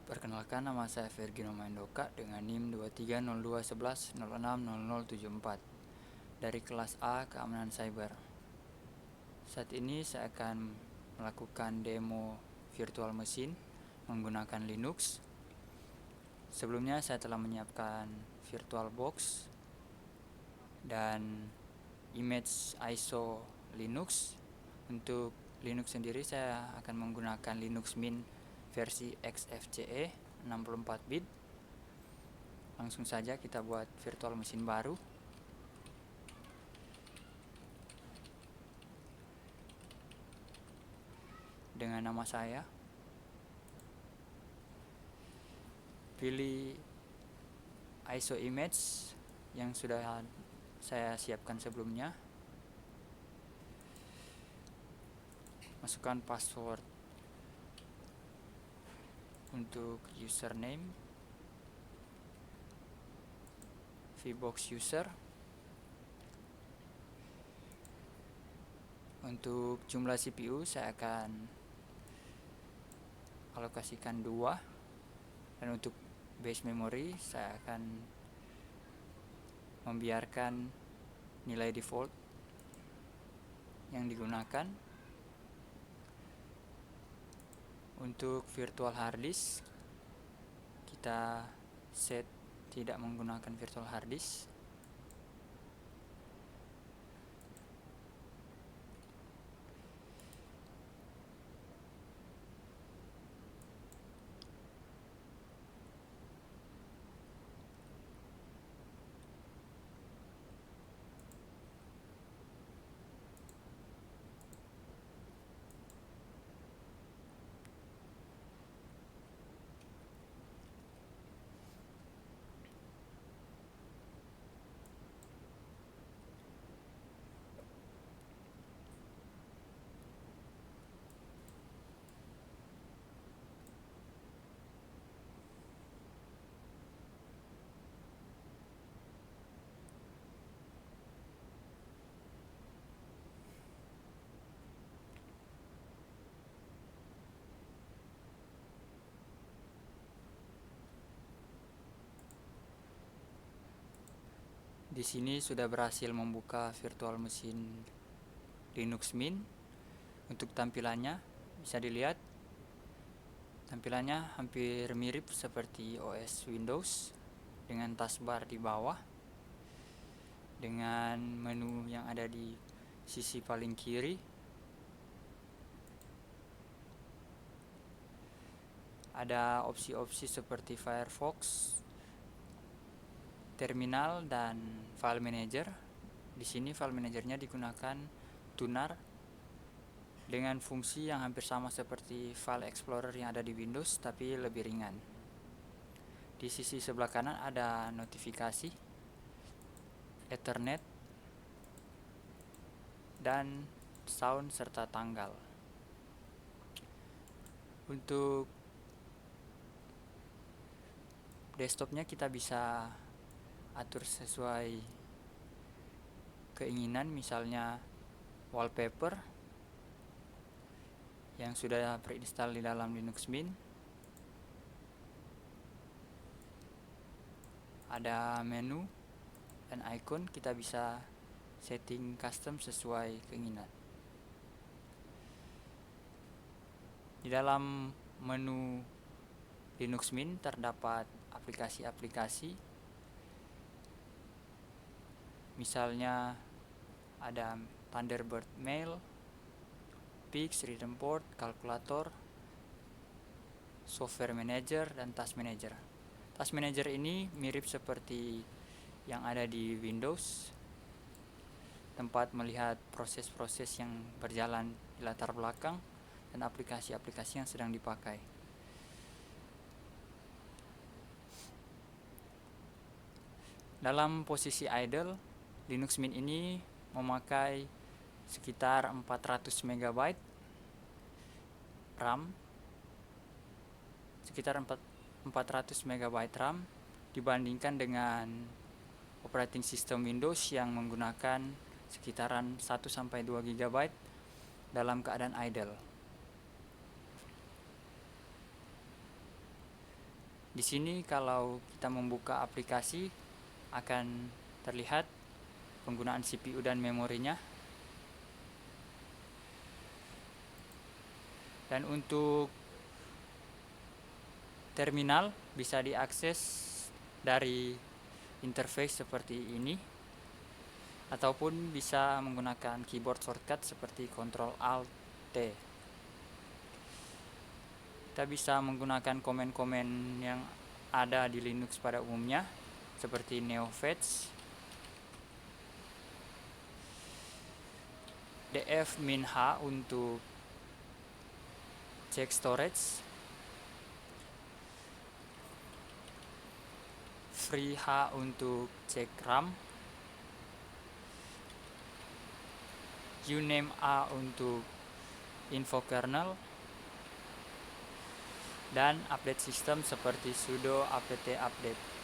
Perkenalkan, nama saya Vergino Mandoka dengan NIM 230211060074 dari kelas A Keamanan Cyber. Saat ini saya akan melakukan demo virtual machine menggunakan Linux. Sebelumnya saya telah menyiapkan VirtualBox dan image ISO Linux. Untuk Linux sendiri saya akan menggunakan Linux Mint versi XFCE 64 bit. Langsung saja kita buat virtual machine baru. Dengan nama saya. Pilih ISO image yang sudah saya siapkan sebelumnya. Masukkan password untuk username, vbox user. Untuk jumlah CPU saya akan alokasikan 2, dan untuk base memory saya akan membiarkan nilai default yang digunakan. Untuk virtual hard disk kita set tidak menggunakan virtual hard disk. Di sini sudah berhasil membuka virtual machine Linux Mint. Untuk tampilannya bisa dilihat, tampilannya hampir mirip seperti OS Windows dengan taskbar di bawah, dengan menu yang ada di sisi paling kiri. Ada opsi-opsi seperti Firefox, terminal, dan file manager. Di sini file manajernya digunakan Tunar dengan fungsi yang hampir sama seperti file explorer yang ada di Windows, tapi lebih ringan. Di sisi sebelah kanan ada notifikasi, Ethernet, dan sound serta tanggal. Untuk desktopnya kita bisa atur sesuai keinginan, misalnya wallpaper yang sudah terinstall di dalam Linux Mint. Ada menu dan icon, kita bisa setting custom sesuai keinginan. Di dalam menu Linux Mint terdapat aplikasi-aplikasi, misalnya ada Thunderbird Mail, Pix, Rhythmport, kalkulator, software manager, dan task manager. Task manager ini mirip seperti yang ada di Windows, tempat melihat proses-proses yang berjalan di latar belakang dan aplikasi-aplikasi yang sedang dipakai. Dalam posisi idle, Linux Mint ini memakai sekitar 400 MB RAM, dibandingkan dengan operating system Windows yang menggunakan sekitaran 1-2 GB dalam keadaan idle. Di sini kalau kita membuka aplikasi akan terlihat penggunaan CPU dan memorinya. Dan untuk terminal bisa diakses dari interface seperti ini, ataupun bisa menggunakan keyboard shortcut seperti Ctrl Alt T. Kita bisa menggunakan komen-komen yang ada di Linux pada umumnya seperti neofetch, df-h untuk cek storage, free h untuk cek RAM, uname a untuk info kernel, dan update sistem seperti sudo apt update.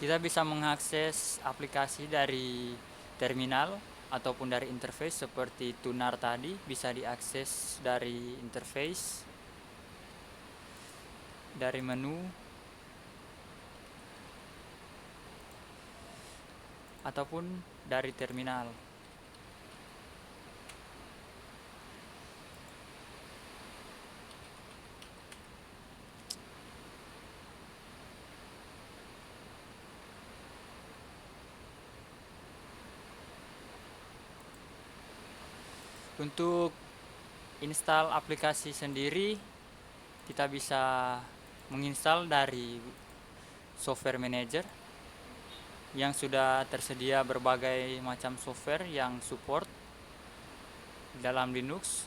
Kita bisa mengakses aplikasi dari terminal ataupun dari interface seperti tunar tadi, bisa diakses dari interface, dari menu, ataupun dari terminal. Untuk install aplikasi sendiri, kita bisa menginstal dari software manager yang sudah tersedia berbagai macam software yang support dalam Linux.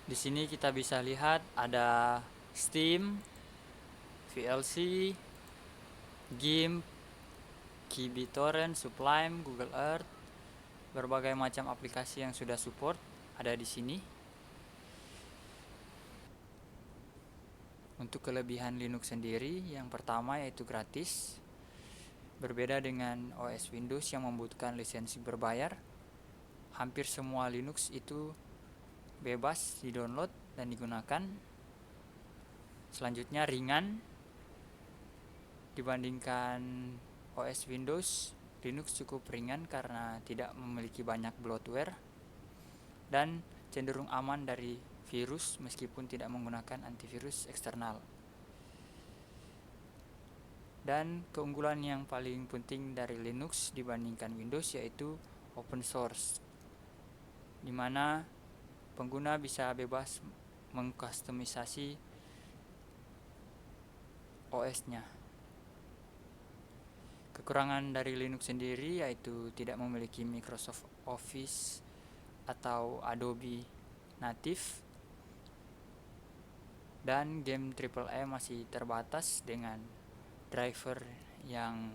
Di sini kita bisa lihat ada Steam, VLC, GIMP, KibiTorrent, Sublime, Google Earth, berbagai macam aplikasi yang sudah support ada di sini. Untuk kelebihan Linux sendiri, yang pertama yaitu gratis. Berbeda dengan OS Windows yang membutuhkan lisensi berbayar, hampir semua Linux itu bebas di-download dan digunakan. Selanjutnya ringan dibandingkan OS Windows. Linux cukup ringan karena tidak memiliki banyak bloatware dan cenderung aman dari virus meskipun tidak menggunakan antivirus eksternal. Dan keunggulan yang paling penting dari Linux dibandingkan Windows yaitu open source, di mana pengguna bisa bebas mengkustomisasi OS-nya. Kekurangan dari Linux sendiri yaitu tidak memiliki Microsoft Office atau Adobe native, dan game AAA masih terbatas dengan driver yang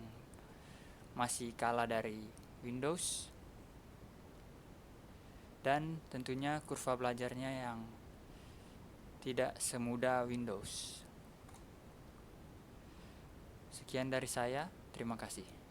masih kalah dari Windows, dan tentunya kurva belajarnya yang tidak semudah Windows. Sekian dari saya, terima kasih.